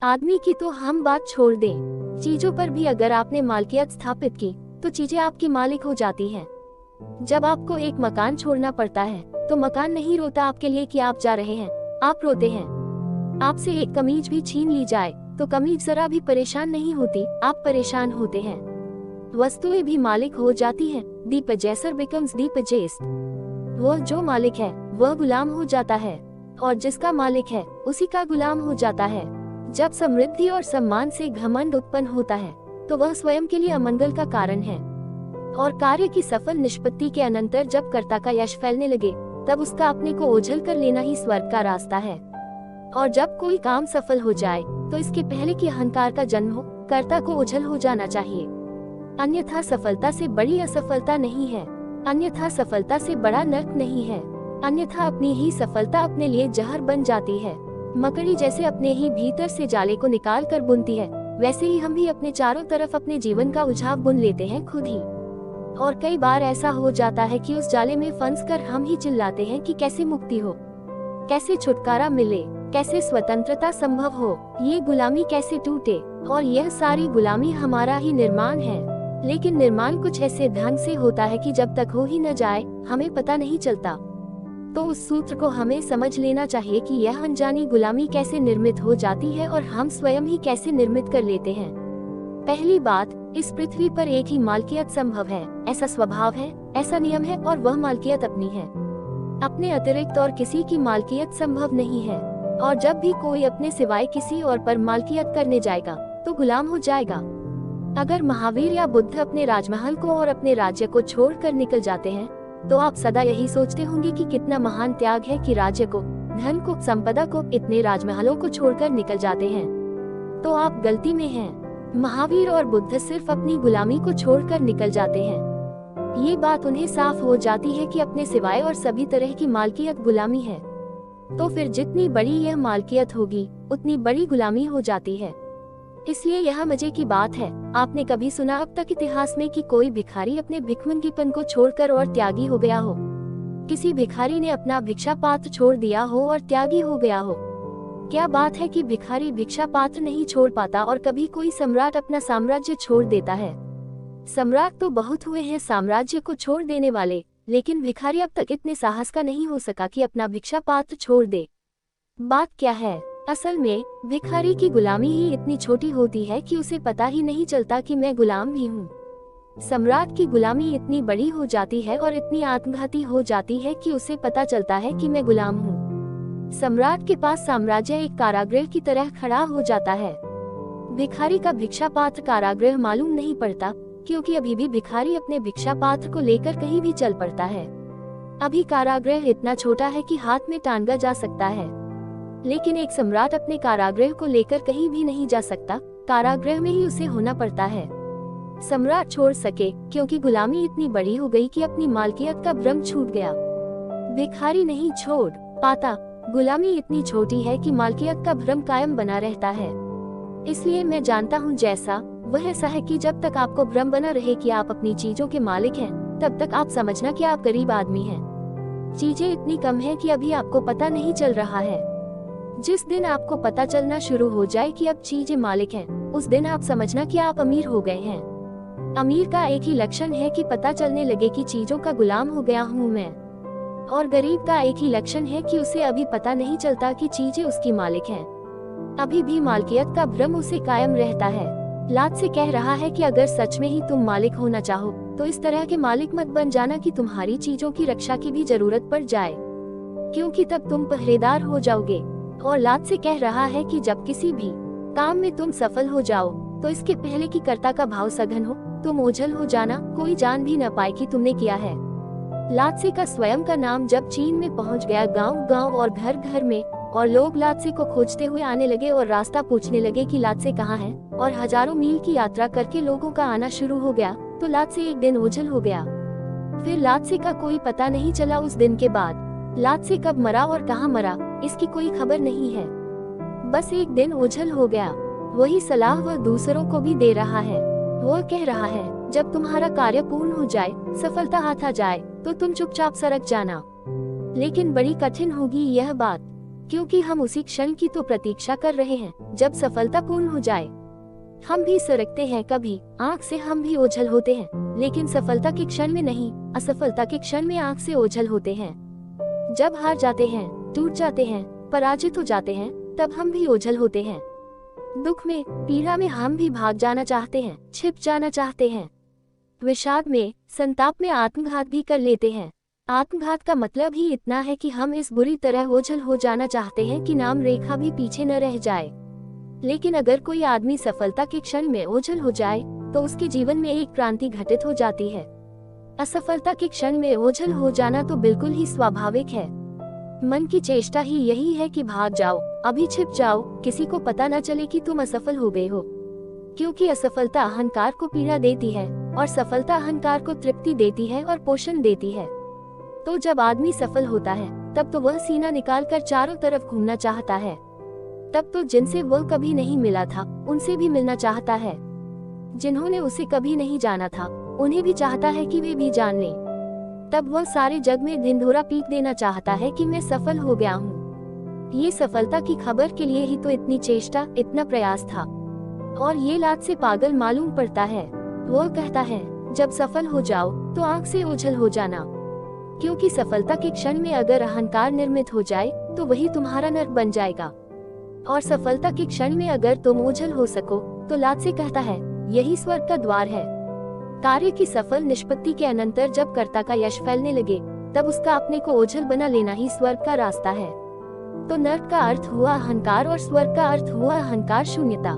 आदमी की तो हम बात छोड़ दें, चीजों पर भी अगर आपने मालिकियत स्थापित की तो चीजें आपकी मालिक हो जाती हैं। जब आपको एक मकान छोड़ना पड़ता है तो मकान नहीं रोता आपके लिए कि आप जा रहे हैं, आप रोते हैं। आपसे एक कमीज भी छीन ली जाए तो कमीज जरा भी परेशान नहीं होती, आप परेशान होते हैं। वस्तुएं भी मालिक हो जाती हैं। दी पजेसर बिकम्स दी पजेस्ड। वह जो मालिक है वह गुलाम हो जाता है, और जिसका मालिक है उसी का गुलाम हो जाता है। जब समृद्धि और सम्मान से घमंड उत्पन्न होता है तो वह स्वयं के लिए अमंगल का कारण है, और कार्य की सफल निष्पत्ति के अनंतर जब कर्ता का यश फैलने लगे तब उसका अपने को ओझल कर लेना ही स्वर्ग का रास्ता है। और जब कोई काम सफल हो जाए तो इसके पहले कि अहंकार का जन्म हो, कर्ता को ओझल हो जाना चाहिए। अन्यथा सफलता से बड़ी असफलता नहीं है, अन्यथा सफलता से बड़ा नर्क नहीं है, अन्यथा अपनी ही सफलता अपने लिए जहर बन जाती है। मकड़ी जैसे अपने ही भीतर से जाले को निकाल कर बुनती है, वैसे ही हम भी अपने चारों तरफ अपने जीवन का उझाव बुन लेते हैं खुद ही। और कई बार ऐसा हो जाता है कि उस जाले में फंस कर हम ही चिल्लाते हैं कि कैसे मुक्ति हो, कैसे छुटकारा मिले, कैसे स्वतंत्रता संभव हो, ये गुलामी कैसे टूटे। और यह सारी गुलामी हमारा ही निर्माण है। लेकिन निर्माण कुछ ऐसे ढंग से होता है कि जब तक हो ही न जाए हमें पता नहीं चलता। तो उस सूत्र को हमें समझ लेना चाहिए कि यह अनजानी गुलामी कैसे निर्मित हो जाती है और हम स्वयं ही कैसे निर्मित कर लेते हैं। पहली बात, इस पृथ्वी पर एक ही मालिकियत संभव है, ऐसा स्वभाव है, ऐसा नियम है, और वह मालिकियत अपनी है। अपने अतिरिक्त और किसी की मालिकियत संभव नहीं है। और जब भी कोई अपने सिवाय किसी और पर मालिकियत करने जाएगा तो गुलाम हो जाएगा। अगर महावीर या बुद्ध अपने राजमहल को और अपने राज्य को छोड़कर निकल जाते हैं तो आप सदा यही सोचते होंगे कि कितना महान त्याग है कि राज्य को, धन को, संपदा को, इतने राजमहलों को छोड़कर निकल जाते हैं। तो आप गलती में हैं। महावीर और बुद्ध सिर्फ अपनी गुलामी को छोड़कर निकल जाते हैं। ये बात उन्हें साफ हो जाती है कि अपने सिवाय और सभी तरह की मालिकियत गुलामी है। तो फिर जितनी बड़ी यह मालिकियत होगी उतनी बड़ी गुलामी हो जाती है। इसलिए यह मजे की बात है, आपने कभी सुना अब तक इतिहास में कि कोई भिखारी अपने भिखमंगीपन को छोड़कर और त्यागी हो गया हो? किसी भिखारी ने अपना भिक्षा पात्र छोड़ दिया हो और त्यागी हो गया हो? क्या बात है कि भिखारी भिक्षा पात्र नहीं छोड़ पाता और कभी कोई सम्राट अपना साम्राज्य छोड़ देता है। सम्राट तो बहुत हुए हैं साम्राज्य को छोड़ देने वाले, लेकिन भिखारी अब तक इतने साहस का नहीं हो सका कि अपना भिक्षा पात्र छोड़ दे। बात क्या है? असल में भिखारी की गुलामी ही इतनी छोटी होती है कि उसे पता ही नहीं चलता कि मैं गुलाम भी हूँ। सम्राट की गुलामी इतनी बड़ी हो जाती है और इतनी आत्मघाती हो जाती है कि उसे पता चलता है कि मैं गुलाम हूँ। सम्राट के पास साम्राज्य एक कारागृह की तरह खड़ा हो जाता है। भिखारी का भिक्षा पात्र कारागृह मालूम नहीं पड़ता, क्योंकि अभी भी भिखारी अपने भिक्षा पात्र को लेकर कहीं भी चल पड़ता है। अभी कारागृह इतना छोटा है कि हाथ में टांगा जा सकता है, लेकिन एक सम्राट अपने कारागृह को लेकर कहीं भी नहीं जा सकता, कारागृह में ही उसे होना पड़ता है। सम्राट छोड़ सके क्योंकि गुलामी इतनी बड़ी हो गई कि अपनी मालकियत का भ्रम छूट गया। भिखारी नहीं छोड़ पाता, गुलामी इतनी छोटी है कि मालकियत का भ्रम कायम बना रहता है। इसलिए मैं जानता हूँ जैसा वह ऐसा है कि जब तक आपको भ्रम बना रहे कि आप अपनी चीजों के मालिक हैं, तब तक आप समझना कि आप गरीब आदमी हैं। चीजें इतनी कम हैं कि अभी आपको पता नहीं चल रहा है। जिस दिन आपको पता चलना शुरू हो जाए कि अब चीजें मालिक हैं, उस दिन आप समझना कि आप अमीर हो गए हैं। अमीर का एक ही लक्षण है कि पता चलने लगे कि चीजों का गुलाम हो गया हूँ मैं। और गरीब का एक ही लक्षण है कि उसे अभी पता नहीं चलता कि चीजें उसकी मालिक हैं। अभी भी मालिकियत का भ्रम उसे कायम रहता है। लात से कह रहा है कि अगर सच में ही तुम मालिक होना चाहो तो इस तरह के मालिक मत बन जाना कि तुम्हारी चीजों की रक्षा की भी जरूरत पड़ जाए, क्योंकि तब तुम पहरेदार हो जाओगे। और लात से कह रहा है कि जब किसी भी काम में तुम सफल हो जाओ तो इसके पहले कि कर्ता का भाव सघन हो, तुम ओझल हो जाना, कोई जान भी न पाए कि तुमने किया है। लात्से का स्वयं का नाम जब चीन में पहुंच गया, गांव गांव और घर घर में, और लोग लात्से को खोजते हुए आने लगे और रास्ता पूछने लगे कि लात्से कहाँ है, और हजारों मील की यात्रा करके लोगों का आना शुरू हो गया, तो लात्से एक दिन ओझल हो गया। फिर लात्से का कोई पता नहीं चला। उस दिन के बाद लात्से कब मरा और कहाँ मरा, इसकी कोई खबर नहीं है। बस एक दिन ओझल हो गया। वही सलाह वह दूसरों को भी दे रहा है। वह कह रहा है, जब तुम्हारा कार्य पूर्ण हो जाए, सफलता हाथ आ जाए, तो तुम चुपचाप सरक जाना। लेकिन बड़ी कठिन होगी यह बात, क्योंकि हम उसी क्षण की तो प्रतीक्षा कर रहे हैं जब सफलता पूर्ण हो जाए। हम भी सरकते हैं, कभी आंख से हम भी ओझल होते हैं, लेकिन सफलता के क्षण में नहीं, असफलता के क्षण में आंख से ओझल होते हैं। जब हार जाते हैं, टूट जाते हैं, पराजित हो जाते हैं, तब हम भी ओझल होते हैं। दुख में, पीड़ा में हम भी भाग जाना चाहते हैं, छिप जाना चाहते हैं। विषाद में, संताप में आत्मघात भी कर लेते हैं। आत्मघात का मतलब ही इतना है कि हम इस बुरी तरह ओझल हो जाना चाहते हैं कि नाम रेखा भी पीछे न रह जाए। लेकिन अगर कोई आदमी सफलता के क्षण में ओझल हो जाए तो उसके जीवन में एक क्रांति घटित हो जाती है। असफलता के क्षण में ओझल हो जाना तो बिल्कुल ही स्वाभाविक है। मन की चेष्टा ही यही है कि भाग जाओ, अभी छिप जाओ, किसी को पता न चले कि तुम असफल हो गए हो। क्योंकि असफलता अहंकार को पीड़ा देती है और सफलता अहंकार को तृप्ति देती है और पोषण देती है। तो जब आदमी सफल होता है तब तो वह सीना निकालकर चारों तरफ घूमना चाहता है। तब तो जिनसे वह कभी नहीं मिला था उनसे भी मिलना चाहता है। जिन्होंने उसे कभी नहीं जाना था उन्हें भी चाहता है कि वे भी जान लें। तब वह सारे जग में ढिंढोरा पीट देना चाहता है कि मैं सफल हो गया हूँ। ये सफलता की खबर के लिए ही तो इतनी चेष्टा, इतना प्रयास था। और ये लात से पागल मालूम पड़ता है। वह कहता है जब सफल हो जाओ तो आंख से ओझल हो जाना। क्योंकि सफलता के क्षण में अगर अहंकार निर्मित हो जाए तो वही तुम्हारा नर्क बन जाएगा। और सफलता के क्षण में अगर तुम ओझल हो सको तो लात से कहता है यही स्वर्ग का द्वार है। कार्य की सफल निष्पत्ति के अनंतर जब कर्ता का यश फैलने लगे तब उसका अपने को ओझल बना लेना ही स्वर्ग का रास्ता है। तो नर्क का अर्थ हुआ अहंकार और स्वर्ग का अर्थ हुआ अहंकार शून्यता।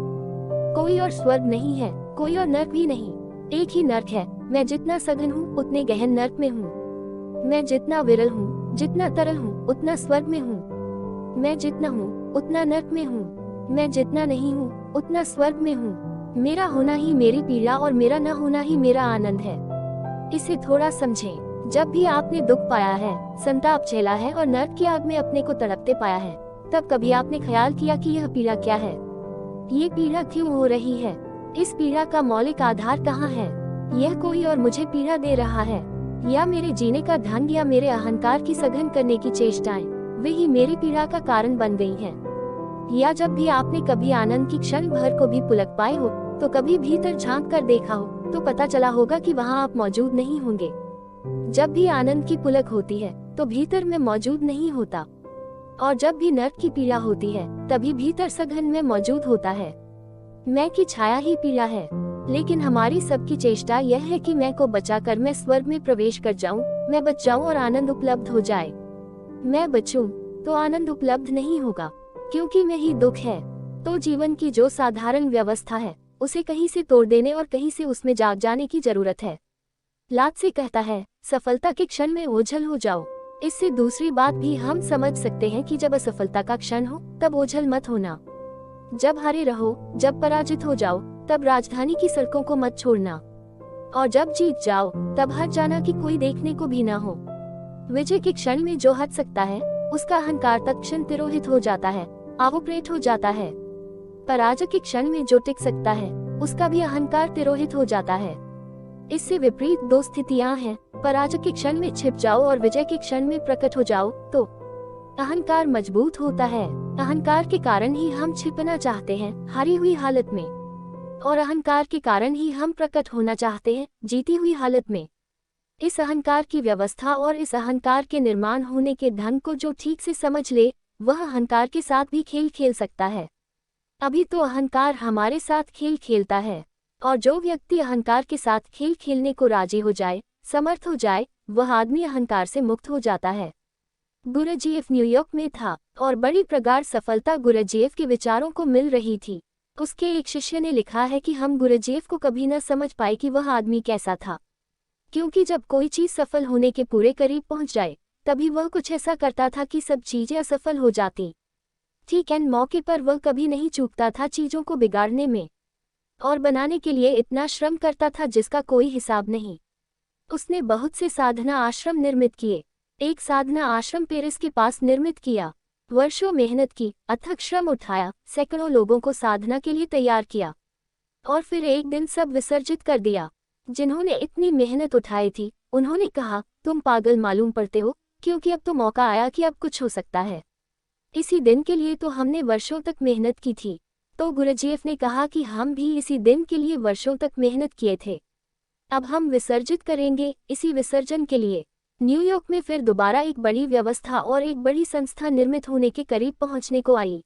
कोई और स्वर्ग नहीं है, कोई और नर्क भी नहीं, एक ही नर्क है। मैं जितना सघन हूँ उतने गहन नर्क में हूँ। मैं जितना विरल हूँ, जितना तरल हूँ, उतना स्वर्ग में हूँ। मैं जितना हूँ उतना नर्क में हूँ। मैं जितना नहीं हूँ उतना स्वर्ग में हूँ। मेरा होना ही मेरी पीड़ा और मेरा न होना ही मेरा आनंद है। इसे थोड़ा समझें। जब भी आपने दुख पाया है, संताप झेला है और नर्क की आग में अपने को तड़पते पाया है, तब कभी आपने ख्याल किया कि यह पीड़ा क्या है? ये पीड़ा क्यों हो रही है? इस पीड़ा का मौलिक आधार कहाँ है? यह कोई और मुझे पीड़ा दे रहा है, या मेरे जीने का ढंग, या मेरे अहंकार की सघन करने की चेष्टाएं, वे ही मेरी पीड़ा का कारण बन गई हैं। या जब भी आपने कभी आनंद की क्षण भर को भी पुलक पाए हो तो कभी भीतर झांक कर देखा हो तो पता चला होगा कि वहाँ आप मौजूद नहीं होंगे। जब भी आनंद की पुलक होती है तो भीतर में मौजूद नहीं होता, और जब भी नर्क की पीड़ा होती है तभी भीतर सघन में मौजूद होता है। मैं की छाया ही पीड़ा है। लेकिन हमारी सबकी चेष्टा यह है कि मैं को बचाकर मैं स्वर्ग में प्रवेश कर जाऊं, मैं बच जाऊं और आनंद उपलब्ध हो जाए। मैं बचूं तो आनंद उपलब्ध नहीं होगा, क्योंकि मैं ही दुख है। तो जीवन की जो साधारण व्यवस्था है उसे कहीं से तोड़ देने और कहीं से उसमें जाग जाने की जरूरत है। लात से कहता है सफलता के क्षण में ओझल हो जाओ। इससे दूसरी बात भी हम समझ सकते हैं कि जब असफलता का क्षण हो तब ओझल मत होना। जब हारे रहो, जब पराजित हो जाओ, तब राजधानी की सड़कों को मत छोड़ना। और जब जीत जाओ तब हट जाना कि कोई देखने को भी ना हो। विजय के क्षण में जो हट सकता है उसका अहंकार तत्क्षण तिरोहित हो जाता है, अवोप्रेत हो जाता है। पराजय के क्षण में जो टिक सकता है उसका भी अहंकार तिरोहित हो जाता है। इससे विपरीत दो स्थितियां हैं। पराजय के क्षण में छिप जाओ और विजय के क्षण में प्रकट हो जाओ तो अहंकार मजबूत होता है। अहंकार के कारण ही हम छिपना चाहते हैं हारी हुई हालत में, और अहंकार के कारण ही हम प्रकट होना चाहते हैं जीती हुई हालत में। इस अहंकार की व्यवस्था और इस अहंकार के निर्माण होने के ढंग को जो ठीक से समझ ले वह अहंकार के साथ भी खेल खेल सकता है। अभी तो अहंकार हमारे साथ खेल खेलता है, और जो व्यक्ति अहंकार के साथ खेल खेलने को राजी हो जाए, समर्थ हो जाए, वह आदमी अहंकार से मुक्त हो जाता है। गुरुजीएफ न्यूयॉर्क में था और बड़ी प्रगाढ़ सफलता गुरुजीएफ के विचारों को मिल रही थी। उसके एक शिष्य ने लिखा है कि हम गुरुजीएफ को कभी न समझ पाए कि वह आदमी कैसा था, क्योंकि जब कोई चीज सफल होने के पूरे करीब पहुंच जाए तभी वह कुछ ऐसा करता था कि सब चीजें असफल हो जाती। ठीक एंड मौके पर वह कभी नहीं चूकता था चीजों को बिगाड़ने में और बनाने के लिए इतना श्रम करता था जिसका कोई हिसाब नहीं। उसने बहुत से साधना आश्रम निर्मित किए। एक साधना आश्रम पेरिस के पास निर्मित किया। वर्षों मेहनत की, अथक श्रम उठाया, सैकड़ों लोगों को साधना के लिए तैयार किया, और फिर एक दिन सब विसर्जित कर दिया। जिन्होंने इतनी मेहनत उठाई थी उन्होंने कहा तुम पागल मालूम पड़ते हो, क्योंकि अब तो मौका आया कि अब कुछ हो सकता है। इसी दिन के लिए तो हमने वर्षों तक मेहनत की थी। तो गुरुजीएफ ने कहा कि हम भी इसी दिन के लिए वर्षों तक मेहनत किए थे। अब हम विसर्जित करेंगे इसी विसर्जन के लिए। न्यूयॉर्क में फिर दोबारा एक बड़ी व्यवस्था और एक बड़ी संस्था निर्मित होने के करीब पहुंचने को आई।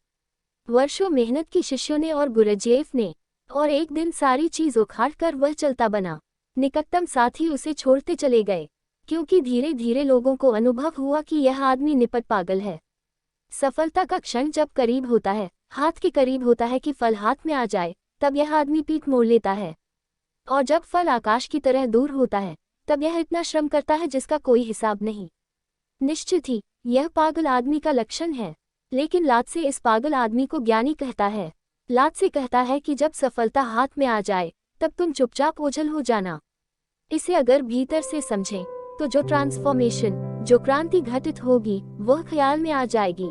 वर्षों मेहनत की शिष्यों ने और गुरुजीएफ ने, और एक दिन सारी चीज उखाड़ कर वह चलता बना। निकटतम साथी उसे छोड़ते चले गए, क्योंकि धीरे धीरे लोगों को अनुभव हुआ कि यह आदमी निपट पागल है। सफलता का क्षण जब करीब होता है, हाथ के करीब होता है कि फल हाथ में आ जाए, तब यह आदमी पीठ मोड़ लेता है। और जब फल आकाश की तरह दूर होता है, तब यह इतना श्रम करता है जिसका कोई हिसाब नहीं। निश्चित ही यह पागल आदमी का लक्षण है। लेकिन लात्से इस पागल आदमी को ज्ञानी कहता है। लात्से कहता है कि जब सफलता हाथ में आ जाए, तब तुम चुपचाप ओझल हो जाना। इसे अगर भीतर से समझें, तो जो ट्रांसफॉर्मेशन, जो क्रांति घटित होगी, वह ख्याल में आ जाएगी।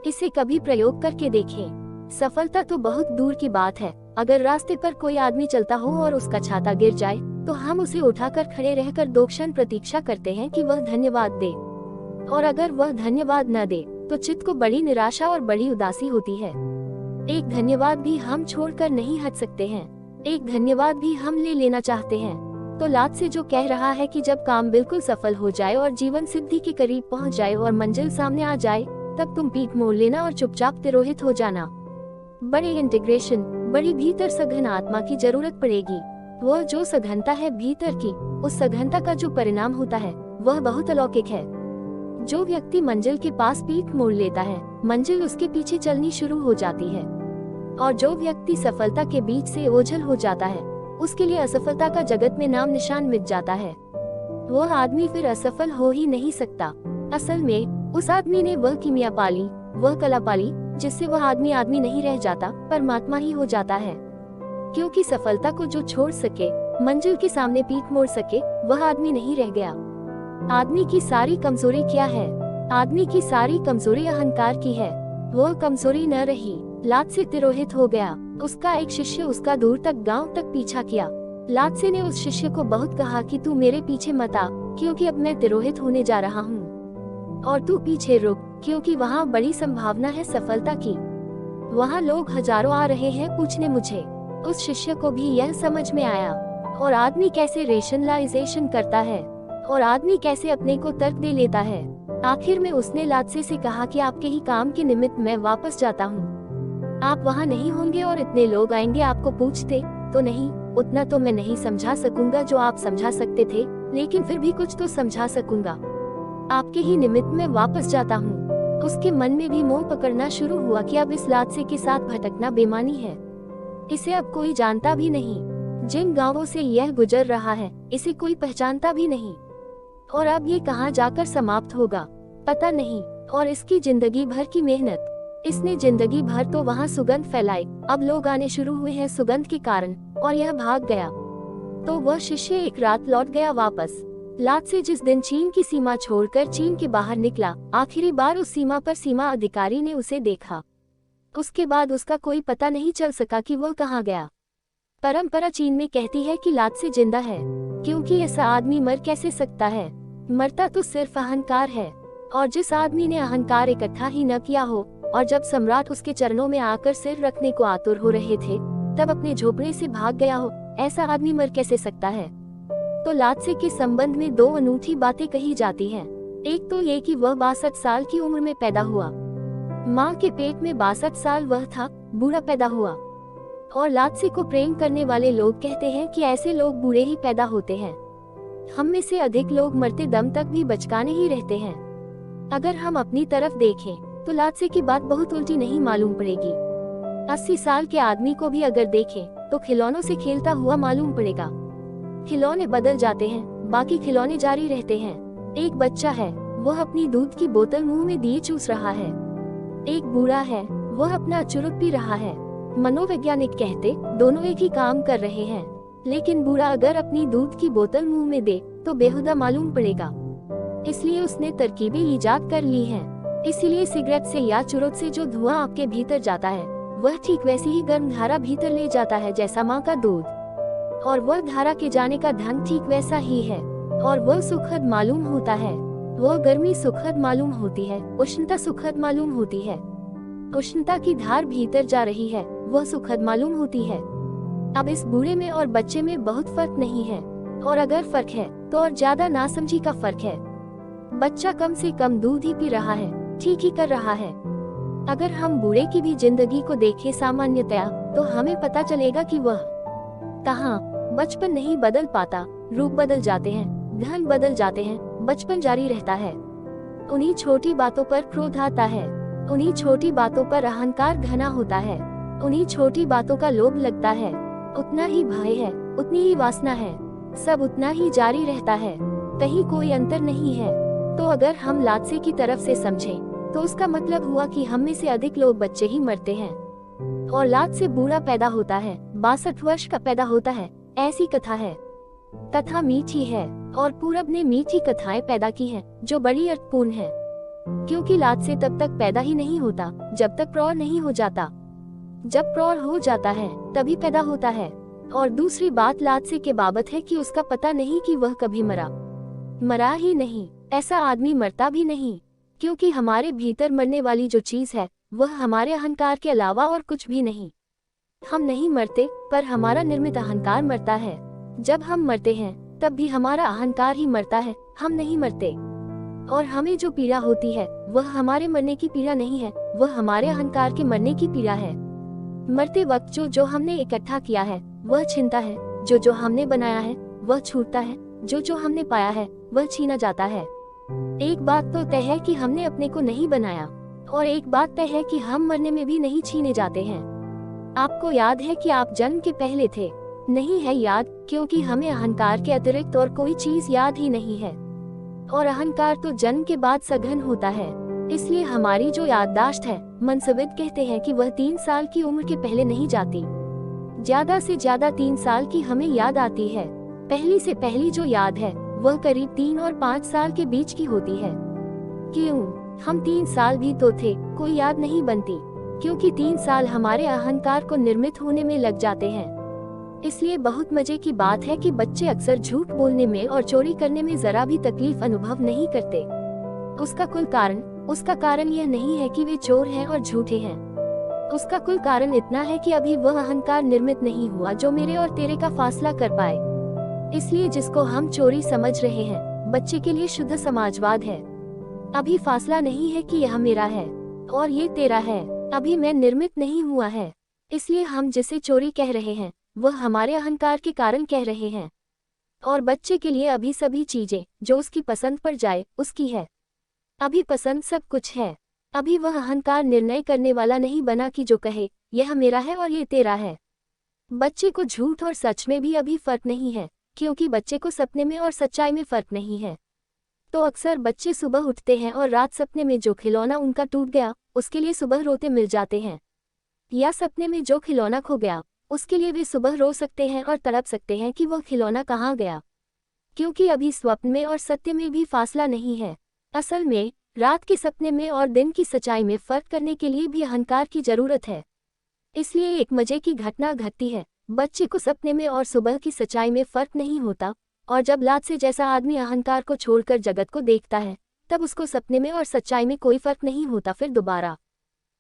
इसे कभी प्रयोग करके देखें। सफलता तो बहुत दूर की बात है। अगर रास्ते पर कोई आदमी चलता हो और उसका छाता गिर जाए, तो हम उसे उठाकर खड़े रहकर 2 क्षण प्रतीक्षा करते हैं कि वह धन्यवाद दे। और अगर वह धन्यवाद न दे, तो चित्त को बड़ी निराशा और बड़ी उदासी होती है। एक धन्यवाद भी हम छोड़कर नहीं हट सकते हैं। एक धन्यवाद भी हम ले लेना चाहते हैं। तो लात्से जो कह रहा है कि जब काम बिल्कुल सफल हो जाए और जीवन सिद्धि के करीब पहुंच जाए और मंजिल सामने आ जाए, तब तुम पीठ मोड़ लेना और चुपचाप तिरोहित हो जाना। बड़े इंटीग्रेशन, बड़ी भीतर सघन आत्मा की जरूरत पड़ेगी। वह जो सघनता है भीतर की, उस सघनता का जो परिणाम होता है, वह बहुत अलौकिक है। जो व्यक्ति मंजिल के पास पीठ मोड़ लेता है, मंजिल उसके पीछे चलनी शुरू हो जाती है। और जो व्यक्ति सफलता के बीच से ओझल हो जाता है, उसके लिए असफलता का जगत में नाम निशान मिट जाता है। वह आदमी फिर असफल हो ही नहीं सकता। असल में उस आदमी ने वह कीमिया पाली, वह कला पाली, जिससे वह आदमी आदमी नहीं रह जाता, परमात्मा ही हो जाता है। क्योंकि सफलता को जो छोड़ सके, मंजिल के सामने पीठ मोड़ सके, वह आदमी नहीं रह गया। आदमी की सारी कमजोरी क्या है? आदमी की सारी कमजोरी अहंकार की है। वह कमजोरी न रही। लात्से तिरोहित हो गया। उसका एक शिष्य उसका दूर तक गांव तक पीछा किया। लात्से ने उस शिष्य को बहुत कहा कि तू मेरे पीछे मत आ, क्योंकि अब मैं तिरोहित होने जा रहा हूँ। और तू पीछे रुक, क्योंकि वहाँ बड़ी संभावना है सफलता की। वहाँ लोग हजारों आ रहे हैं पूछने मुझे। उस शिष्य को भी यह समझ में आया। और आदमी कैसे रेशनलाइजेशन करता है, और आदमी कैसे अपने को तर्क दे लेता है। आखिर में उसने लात्से से कहा कि आपके ही काम के निमित्त मैं वापस जाता हूँ। आप वहाँ नहीं होंगे और इतने लोग आएंगे आपको पूछते, तो नहीं, उतना तो मैं नहीं समझा सकूंगा जो आप समझा सकते थे, लेकिन फिर भी कुछ तो समझा सकूंगा। आपके ही निमित्त मैं वापस जाता हूँ। उसके मन में भी मोह पकड़ना शुरू हुआ कि अब इस लात्से के साथ भटकना बेमानी है। इसे अब कोई जानता भी नहीं। जिन गांवों से यह गुजर रहा है, इसे कोई पहचानता भी नहीं। और अब ये कहाँ जाकर समाप्त होगा, पता नहीं। और इसकी जिंदगी भर की मेहनत, इसने जिंदगी भर तो वहाँ सुगंध फैलाई। अब लोग आने शुरू हुए हैं सुगंध के कारण, और यह भाग गया। तो वह शिष्य एक रात लौट गया वापस। लात्से जिस दिन चीन की सीमा छोड़कर चीन के बाहर निकला, आखिरी बार उस सीमा पर सीमा अधिकारी ने उसे देखा। उसके बाद उसका कोई पता नहीं चल सका कि वह कहाँ गया। परंपरा चीन में कहती है कि लात्से जिंदा है, क्योंकि ऐसा आदमी मर कैसे सकता है? मरता तो सिर्फ अहंकार है। और जिस आदमी ने अहंकार इकट्ठा ही न किया हो, और जब सम्राट उसके चरणों में आकर सिर रखने को आतुर हो रहे थे, तब अपने झोपड़े से भाग गया हो, ऐसा आदमी मर कैसे सकता है? तो लात्से के संबंध में 2 अनूठी बातें कही जाती हैं। एक तो ये कि वह 62 साल की उम्र में पैदा हुआ। माँ के पेट में 62 साल वह था, बूढ़ा पैदा हुआ। और लात्से को प्रेम करने वाले लोग कहते हैं कि ऐसे लोग बूढ़े ही पैदा होते हैं। हम में से अधिक लोग मरते दम तक भी बचकाने ही रहते हैं। अगर हम अपनी तरफ देखें, तो लात्से की बात बहुत उल्टी नहीं मालूम पड़ेगी। 80 साल के आदमी को भी अगर देखें, तो खिलौनों से खेलता हुआ मालूम पड़ेगा। खिलौने बदल जाते हैं, बाकी खिलौने जारी रहते हैं। एक बच्चा है, वह अपनी दूध की बोतल मुंह में दिए चूस रहा है। एक बूढ़ा है, वह अपना चुरुट पी रहा है। मनोवैज्ञानिक कहते दोनों एक ही काम कर रहे हैं, लेकिन बूढ़ा अगर अपनी दूध की बोतल मुंह में दे तो बेहुदा मालूम पड़ेगा। इसलिए उसने तरकीबें ईजाद कर ली हैं। इसीलिए सिगरेट से या चुरुट से जो धुआं आपके भीतर जाता है, वह ठीक वैसी ही गर्म धारा भीतर ले जाता है जैसा माँ का दूध। और वह धारा के जाने का ढंग ठीक वैसा ही है, और वह सुखद मालूम होता है। वह गर्मी सुखद मालूम होती है, उष्णता सुखद मालूम होती है। उष्णता की धार भीतर जा रही है, वह सुखद मालूम होती है। अब इस बूढ़े में और बच्चे में बहुत फर्क नहीं है, और अगर फर्क है तो और ज्यादा नासमझी का फर्क है। बच्चा कम से कम दूध ही पी रहा है, ठीक ही कर रहा है। अगर हम बूढ़े की भी जिंदगी को देखें सामान्यतया, तो हमें पता चलेगा कि वह कहाँ बचपन नहीं बदल पाता। रूप बदल जाते हैं, धन बदल जाते हैं, बचपन जारी रहता है। उन्हीं छोटी बातों पर क्रोध आता है, उन्हीं छोटी बातों पर अहंकार घना होता है, उन्हीं छोटी बातों का लोभ लगता है। उतना ही भय है, उतनी ही वासना है, सब उतना ही जारी रहता है, कहीं कोई अंतर नहीं है। तो अगर हम लादसे की तरफ से समझें, तो उसका मतलब हुआ कि हम में से अधिक लोग बच्चे ही मरते हैं, और लाद से बूढ़ा पैदा होता है, 62 वर्ष का पैदा होता है, ऐसी कथा है। कथा मीठी है, और पूरब ने मीठी कथाएं पैदा की हैं, जो बड़ी अर्थपूर्ण है। क्योंकि लाद से तब तक पैदा ही नहीं होता जब तक प्रौढ़ नहीं हो जाता। जब प्रौढ़ हो जाता है तभी पैदा होता है। और दूसरी बात लाद से के बाबत है कि उसका पता नहीं कि वह कभी मरा ही नहीं। ऐसा आदमी मरता भी नहीं, क्योंकि हमारे भीतर मरने वाली जो चीज है वह हमारे अहंकार के अलावा और कुछ भी नहीं। हम नहीं मरते, पर हमारा निर्मित अहंकार मरता है। जब हम मरते हैं तब भी हमारा अहंकार ही मरता है, हम नहीं मरते। और हमें जो पीड़ा होती है वह हमारे मरने की पीड़ा नहीं है, वह हमारे अहंकार के मरने की पीड़ा है। मरते वक्त जो हमने इकट्ठा किया है वह छिनता है, जो हमने बनाया है वह छूटता है, जो हमने पाया है वह छीना जाता है। एक बात तो तय है कि हमने अपने को नहीं बनाया, और एक बात तय है कि हम मरने में भी नहीं छीने जाते हैं। आपको याद है कि आप जन्म के पहले थे? नहीं है याद, क्योंकि हमें अहंकार के अतिरिक्त और कोई चीज याद ही नहीं है। और अहंकार तो जन्म के बाद सघन होता है, इसलिए हमारी जो याददाश्त है, मनसविद कहते हैं कि वह 3 साल की उम्र के पहले नहीं जाती। ज्यादा से ज्यादा 3 साल की हमें याद आती है। पहली से पहली जो याद है वह करीब 3 और 5 साल के बीच की होती है। क्यों? हम 3 साल भी तो थे, कोई याद नहीं बनती, क्योंकि 3 साल हमारे अहंकार को निर्मित होने में लग जाते हैं। इसलिए बहुत मजे की बात है कि बच्चे अक्सर झूठ बोलने में और चोरी करने में जरा भी तकलीफ अनुभव नहीं करते। उसका कारण यह नहीं है कि वे चोर हैं और झूठे हैं। उसका कुल कारण इतना है कि अभी वह अहंकार निर्मित नहीं हुआ जो मेरे और तेरे का फासला कर पाए। इसलिए जिसको हम चोरी समझ रहे हैं, बच्चे के लिए शुद्ध समाजवाद है। अभी फासला नहीं है कि यह मेरा है और ये तेरा है, अभी मैं निर्मित नहीं हुआ है। इसलिए हम जिसे चोरी कह रहे हैं वह हमारे अहंकार के कारण कह रहे हैं। और बच्चे के लिए अभी सभी चीजें जो उसकी पसंद पर जाए उसकी है। अभी पसंद सब कुछ है। अभी वह अहंकार निर्णय करने वाला नहीं बना कि जो कहे यह मेरा है और ये तेरा है। बच्चे को झूठ और सच में भी अभी फर्क नहीं है, क्योंकि बच्चे को सपने में और सच्चाई में फर्क नहीं है। तो अक्सर बच्चे सुबह उठते हैं और रात सपने में जो खिलौना उनका टूट गया उसके लिए सुबह रोते मिल जाते हैं, या सपने में जो खिलौना खो गया उसके लिए वे सुबह रो सकते हैं और तड़प सकते हैं कि वह खिलौना कहाँ गया, क्योंकि अभी स्वप्न में और सत्य में भी फासला नहीं है। असल में रात के सपने में और दिन की सच्चाई में फर्क करने के लिए भी अहंकार की जरूरत है। इसलिए एक मजे की घटना घटती है, बच्चे को सपने में और सुबह की सच्चाई में फर्क नहीं होता, और जब लाद से जैसा आदमी अहंकार को छोड़कर जगत को देखता है तब उसको सपने में और सच्चाई में कोई फर्क नहीं होता फिर दोबारा।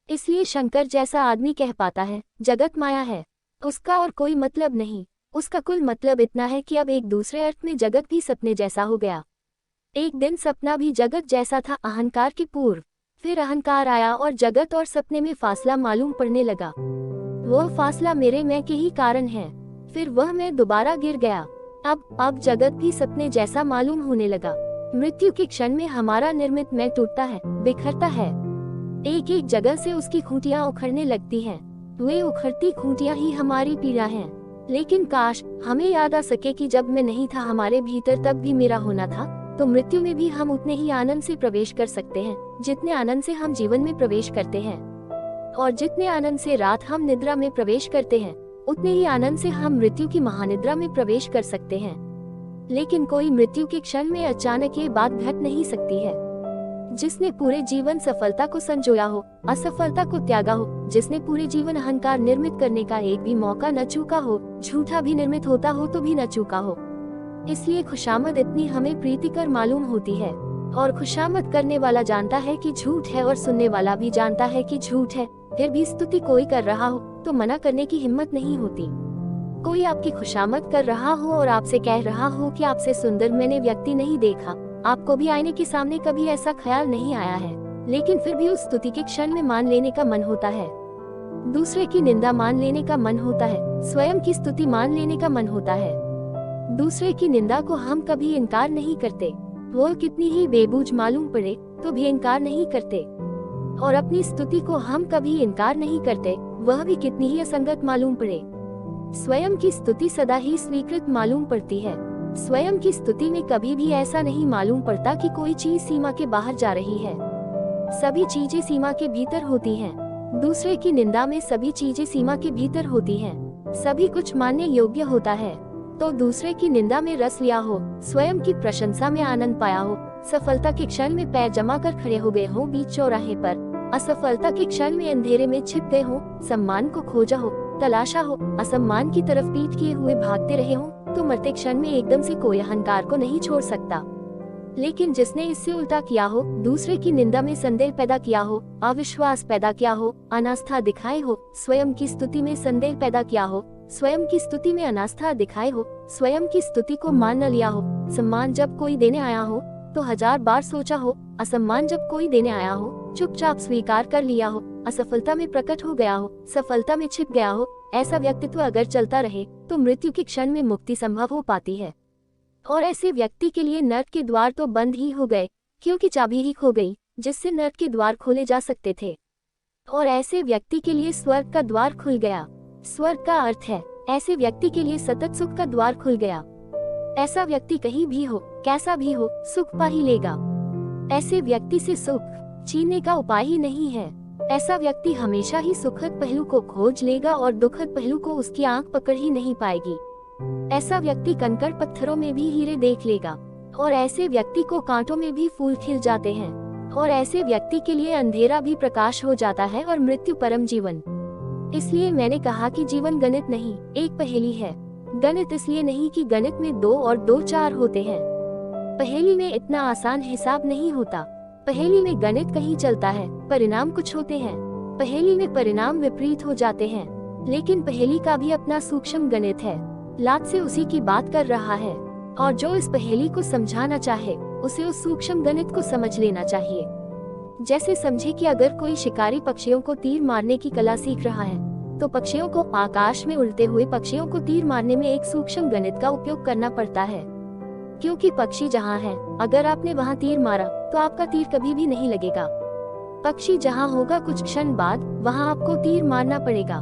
इसलिए शंकर जैसा आदमी कह पाता है जगत माया है, उसका और कोई मतलब नहीं। उसका कुल मतलब इतना है कि अब एक दूसरे अर्थ में जगत भी सपने जैसा हो गया। एक दिन सपना भी जगत जैसा था अहंकार के पूर्व, फिर अहंकार आया और जगत और सपने में फासला मालूम पड़ने लगा। वह फासला मेरे मैं के ही कारण है, फिर वह मैं दोबारा गिर गया। अब जगत भी सपने जैसा मालूम होने लगा। मृत्यु के क्षण में हमारा निर्मित मैं टूटता है, बिखरता है, एक एक जगह से उसकी खूंटियां उखड़ने लगती हैं। वे उखड़ती खूंटियां ही हमारी पीड़ा हैं। लेकिन काश हमें याद आ सके कि जब मैं नहीं था हमारे भीतर तब भी मेरा होना था, तो मृत्यु में भी हम उतने ही आनंद से प्रवेश कर सकते हैं जितने आनंद से हम जीवन में प्रवेश करते हैं। और जितने आनंद से रात हम निद्रा में प्रवेश करते हैं उतने ही आनंद से हम मृत्यु की महानिद्रा में प्रवेश कर सकते हैं। लेकिन कोई मृत्यु के क्षण में अचानक ये बात घट नहीं सकती है। जिसने पूरे जीवन सफलता को संजोया हो, असफलता को त्यागा हो, जिसने पूरे जीवन अहंकार निर्मित करने का एक भी मौका न चूका हो, झूठा भी निर्मित होता हो तो भी न चूका हो, इसलिए खुशामद इतनी हमें प्रीतिकर मालूम होती है। और खुशामद करने वाला जानता है कि झूठ है और सुनने वाला भी जानता है कि झूठ है, फिर भी स्तुति कोई कर रहा हो तो मना करने की हिम्मत नहीं होती। कोई आपकी खुशामद कर रहा हो और आपसे कह रहा हो कि आपसे सुंदर मैंने व्यक्ति नहीं देखा, आपको भी आईने के सामने कभी ऐसा ख्याल नहीं आया है, लेकिन फिर भी उस स्तुति के क्षण में मान लेने का मन होता है। दूसरे की निंदा मान लेने का मन होता है, स्वयं की स्तुति मान लेने का मन होता है। दूसरे की निंदा को हम कभी इनकार नहीं करते, वो कितनी ही बेबूझ मालूम पड़े तो भी इनकार नहीं करते। और अपनी स्तुति को हम कभी इनकार नहीं करते, वह भी कितनी ही असंगत मालूम पड़े। स्वयं की स्तुति सदा ही स्वीकृत मालूम पड़ती है। स्वयं की स्तुति में कभी भी ऐसा नहीं मालूम पड़ता कि कोई चीज सीमा के बाहर जा रही है। सभी चीजें सीमा के भीतर होती हैं। दूसरे की निंदा में सभी चीजें सीमा के भीतर होती हैं। सभी कुछ मानने योग्य होता है। तो दूसरे की निंदा में रस लिया हो, स्वयं की प्रशंसा में आनंद पाया हो, सफलता के क्षण में पैर जमा कर खड़े हो गए हो बीच चौराहे पर, असफलता के क्षण में अंधेरे में छिप गए हो, सम्मान को खोजा हो, तलाशा हो, असम्मान की तरफ पीठ किए हुए भागते रहे हो, तो मरते क्षण में एकदम से कोई अहंकार को नहीं छोड़ सकता। लेकिन जिसने इससे उल्टा किया हो, दूसरे की निंदा में संदेह पैदा किया हो, अविश्वास पैदा किया हो, अनास्था दिखाए हो, स्वयं की स्तुति में संदेह पैदा किया हो, स्वयं की स्तुति में अनास्था दिखाए हो, स्वयं की स्तुति को मान न लिया हो, सम्मान जब कोई देने आया हो तो 1000 बार सोचा हो, असम्मान जब कोई देने आया हो चुपचाप स्वीकार कर लिया हो, असफलता में प्रकट हो गया हो, सफलता में छिप गया हो, ऐसा व्यक्तित्व अगर चलता रहे तो मृत्यु के क्षण में मुक्ति संभव हो पाती है। और ऐसे व्यक्ति के लिए नर्क के द्वार तो बंद ही हो गए, क्योंकि चाबी ही खो गई जिससे नर्क के द्वार खोले जा सकते थे। और ऐसे व्यक्ति के लिए स्वर्ग का द्वार खुल गया। स्वर्ग का अर्थ है ऐसे व्यक्ति के लिए सतत सुख का द्वार खुल गया। ऐसा व्यक्ति कहीं भी हो, कैसा भी हो, सुख पा ही लेगा। ऐसे व्यक्ति से सुख छीनने का उपाय ही नहीं है। ऐसा व्यक्ति हमेशा ही सुखद पहलू को खोज लेगा और दुखद पहलू को उसकी आंख पकड़ ही नहीं पाएगी। ऐसा व्यक्ति कंकड़ पत्थरों में भी हीरे देख लेगा और ऐसे व्यक्ति को कांटों में भी फूल खिल जाते हैं। और ऐसे व्यक्ति के लिए अंधेरा भी प्रकाश हो जाता है और मृत्यु परम जीवन। इसलिए मैंने कहा कि जीवन गणित नहीं, एक पहेली है। गणित इसलिए नहीं कि गणित में 2 और 2 4 होते हैं। पहेली में इतना आसान हिसाब नहीं होता। पहेली में गणित कहीं चलता है, परिणाम कुछ होते हैं। पहेली में परिणाम विपरीत हो जाते हैं, लेकिन पहेली का भी अपना सूक्ष्म गणित है। लात से उसी की बात कर रहा है, और जो इस पहेली को समझाना चाहे उसे उस सूक्ष्म गणित को समझ लेना चाहिए। जैसे समझे कि अगर कोई शिकारी पक्षियों को तीर मारने की कला सीख रहा है तो पक्षियों को आकाश में उड़ते हुए पक्षियों को तीर मारने में एक सूक्ष्म गणित का उपयोग करना पड़ता है। क्योंकि पक्षी जहाँ है, अगर आपने वहाँ तीर मारा तो आपका तीर कभी भी नहीं लगेगा। पक्षी जहाँ होगा कुछ क्षण बाद, वहाँ आपको तीर मारना पड़ेगा।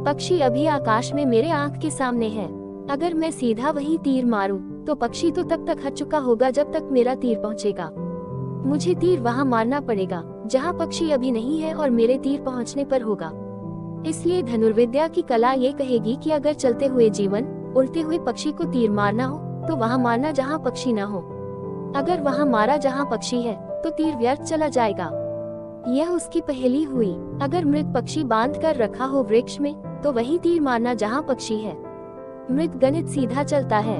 पक्षी अभी आकाश में मेरे आँख के सामने है। अगर मैं सीधा वही तीर मारूं तो पक्षी तो तब तक हट चुका होगा जब तक मेरा तीर पहुंचेगा। मुझे तीर वहां मारना पड़ेगा जहां पक्षी अभी नहीं है और मेरे तीर पहुंचने पर होगा। इसलिए धनुर्विद्या की कला ये कहेगी कि अगर चलते हुए जीवन उड़ते हुए पक्षी को तीर मारना हो तो वहां मारना जहां पक्षी न हो। अगर वहां मारा जहां पक्षी है तो तीर व्यर्थ चला जाएगा। यह उसकी पहेली हुई। अगर मृत पक्षी बांध कर रखा हो वृक्ष में तो वही तीर मारना जहां पक्षी है। मृत गणित सीधा चलता है,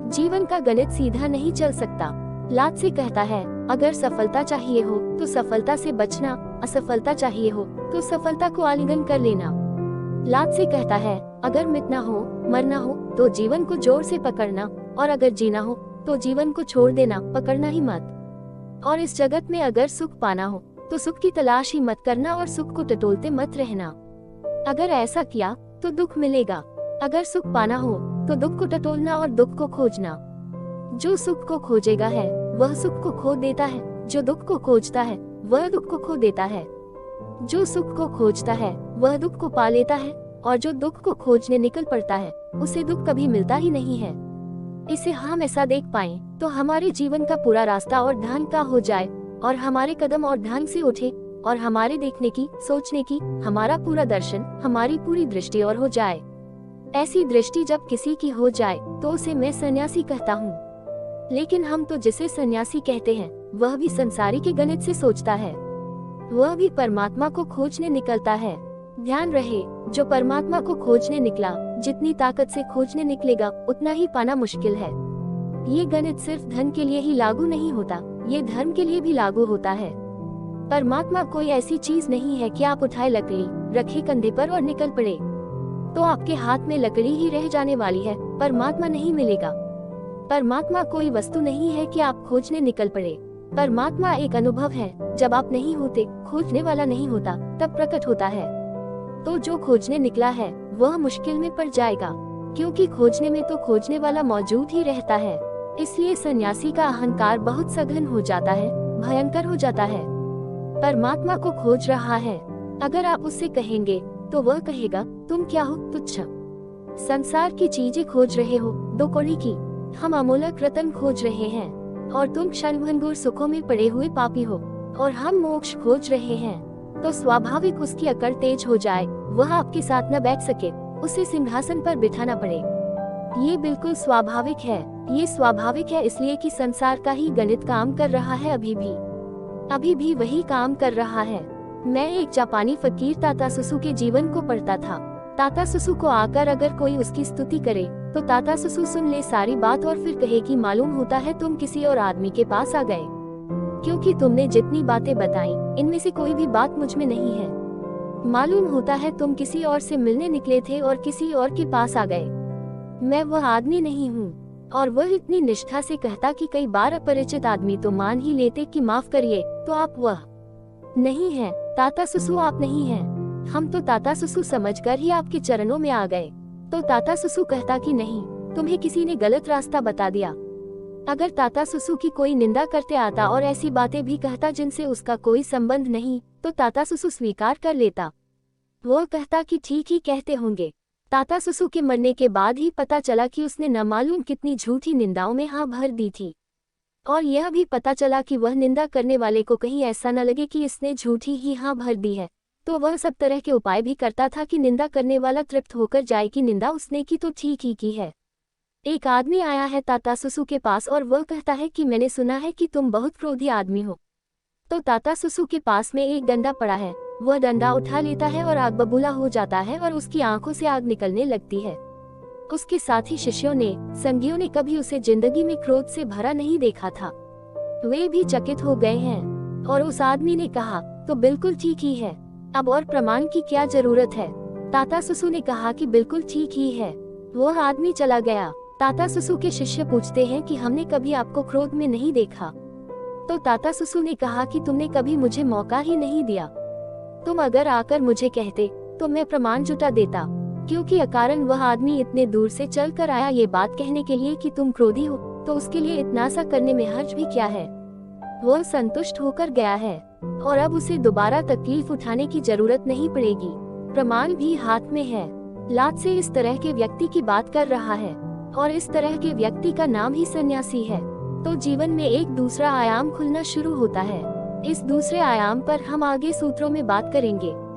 जीवन का गणित सीधा नहीं चल सकता। लात से कहता है अगर सफलता चाहिए हो तो सफलता से बचना, असफलता चाहिए हो तो सफलता को आलिंगन कर लेना। लात से कहता है अगर मिटना हो, मरना हो तो जीवन को जोर से पकड़ना, और अगर जीना हो तो जीवन को छोड़ देना, पकड़ना ही मत। और इस जगत में अगर सुख पाना हो तो सुख की तलाश ही मत करना और सुख को टटोलते मत रहना। अगर ऐसा किया तो दुख मिलेगा। अगर सुख पाना हो तो दुख को टटोलना और दुख को खोजना। जो सुख को खोजेगा है वह सुख को खो देता है, जो दुख को खोजता है वह दुख को खो देता है। जो सुख को खोजता है वह दुख को पा लेता है, और जो दुख को खोजने निकल पड़ता है उसे दुख कभी मिलता ही नहीं है। इसे हम ऐसा देख पाएं तो हमारे जीवन का पूरा रास्ता और ढंग का हो जाए, और हमारे कदम और ढंग से उठे, और हमारे देखने की, सोचने की, हमारा पूरा दर्शन, हमारी पूरी दृष्टि और हो जाए। ऐसी दृष्टि जब किसी की हो जाए तो उसे मैं सन्यासी कहता हूँ। लेकिन हम तो जिसे सन्यासी कहते हैं वह भी संसारी के गणित से सोचता है, वह भी परमात्मा को खोजने निकलता है। ध्यान रहे, जो परमात्मा को खोजने निकला जितनी ताकत से खोजने निकलेगा उतना ही पाना मुश्किल है। ये गणित सिर्फ धन के लिए ही लागू नहीं होता, ये धर्म के लिए भी लागू होता है। परमात्मा कोई ऐसी चीज नहीं है कि आप उठाए लकड़ी, रखे कंधे पर और निकल पड़े तो आपके हाथ में लकड़ी ही रह जाने वाली है, परमात्मा नहीं मिलेगा। परमात्मा कोई वस्तु नहीं है कि आप खोजने निकल पड़े। परमात्मा एक अनुभव है, जब आप नहीं होते, खोजने वाला नहीं होता, तब प्रकट होता है। तो जो खोजने निकला है वह मुश्किल में पड़ जाएगा, क्योंकि खोजने में तो खोजने वाला मौजूद ही रहता है। इसलिए सन्यासी का अहंकार बहुत सघन हो जाता है, भयंकर हो जाता है। परमात्मा को खोज रहा है, अगर आप उससे कहेंगे तो वह कहेगा तुम क्या हो, तुच्छ। संसार की चीजें खोज रहे हो, दो कौड़ी की। हम अमूलक रतन खोज रहे हैं और तुम क्षणभंगुर सुखों में पड़े हुए पापी हो, और हम मोक्ष खोज रहे हैं। तो स्वाभाविक उसकी अकड़ तेज हो जाए, वह आपके साथ न बैठ सके, उसे सिंहासन पर बिठाना पड़े। ये बिल्कुल स्वाभाविक है। ये स्वाभाविक है इसलिए कि संसार का ही गणित काम कर रहा है, अभी भी वही काम कर रहा है। मैं एक जापानी फकीर ताता सुसु के जीवन को पढ़ता था। ताता सुसु को आकर अगर कोई उसकी स्तुति करे तो ताता सुसु सुन ले सारी बात और फिर कहे कि मालूम होता है तुम किसी और आदमी के पास आ गए, क्योंकि तुमने जितनी बातें बताई इनमें से कोई भी बात मुझ में नहीं है। मालूम होता है तुम किसी और से मिलने निकले थे और किसी और के पास आ गए। मैं वह आदमी नहीं हूँ। और वह इतनी निष्ठा से कहता कि कई बार अपरिचित आदमी तो मान ही लेते कि माफ करिए, तो आप वह नहीं हैं, ताता सुसु आप नहीं हैं। हम तो ताता सुसु समझकर ही आपके चरणों में आ गए। तो ताता सुसु कहता कि नहीं, तुम्हें किसी ने गलत रास्ता बता दिया। अगर ताता सुसु की कोई निंदा करते आता और ऐसी बातें भी कहता जिनसे उसका कोई संबंध नहीं, तो ताता सुसु स्वीकार कर लेता। वह कहता कि ठीक ही कहते होंगे। ताता सुसु के मरने के बाद ही पता चला कि उसने न मालूम कितनी झूठी निंदाओं में हाँ भर दी थी, और यह भी पता चला कि वह निंदा करने वाले को कहीं ऐसा न लगे कि इसने झूठी ही हाँ भर दी है, तो वह सब तरह के उपाय भी करता था कि निंदा करने वाला तृप्त होकर जाए कि निंदा उसने की तो ठीक ही की है। एक आदमी आया है ताता सुसु के पास और वह कहता है कि मैंने सुना है कि तुम बहुत क्रोधी आदमी हो। तो ताता सुसु के पास में एक डंडा पड़ा है, वह डंडा उठा लेता है और आग बबूला हो जाता है और उसकी आंखों से आग निकलने लगती है। उसके साथी शिष्यों ने, संगियों ने कभी उसे जिंदगी में क्रोध से भरा नहीं देखा था। वे भी चकित हो गए हैं। और उस आदमी ने कहा, तो बिल्कुल ठीक ही है, अब और प्रमाण की क्या जरूरत है। ताता सुसु ने कहा कि बिल्कुल ठीक ही है। वह आदमी चला गया। ताता सुसु के शिष्य पूछते हैं कि हमने कभी आपको क्रोध में नहीं देखा। तो ताता सुसु ने कहा कि तुमने कभी मुझे मौका ही नहीं दिया। तुम अगर आकर मुझे कहते तो मैं प्रमाण जुटा देता, क्योंकि अकारण वह आदमी इतने दूर से चल कर आया ये बात कहने के लिए कि तुम क्रोधी हो, तो उसके लिए इतना सा करने में हर्ज भी क्या है। वह संतुष्ट होकर गया है और अब उसे दोबारा तकलीफ उठाने की जरूरत नहीं पड़ेगी। प्रमाण भी हाथ में है। लात से इस तरह के व्यक्ति की बात कर रहा है और इस तरह के व्यक्ति का नाम ही सन्यासी है। तो जीवन में एक दूसरा आयाम खुलना शुरू होता है। इस दूसरे आयाम पर हम आगे सूत्रों में बात करेंगे।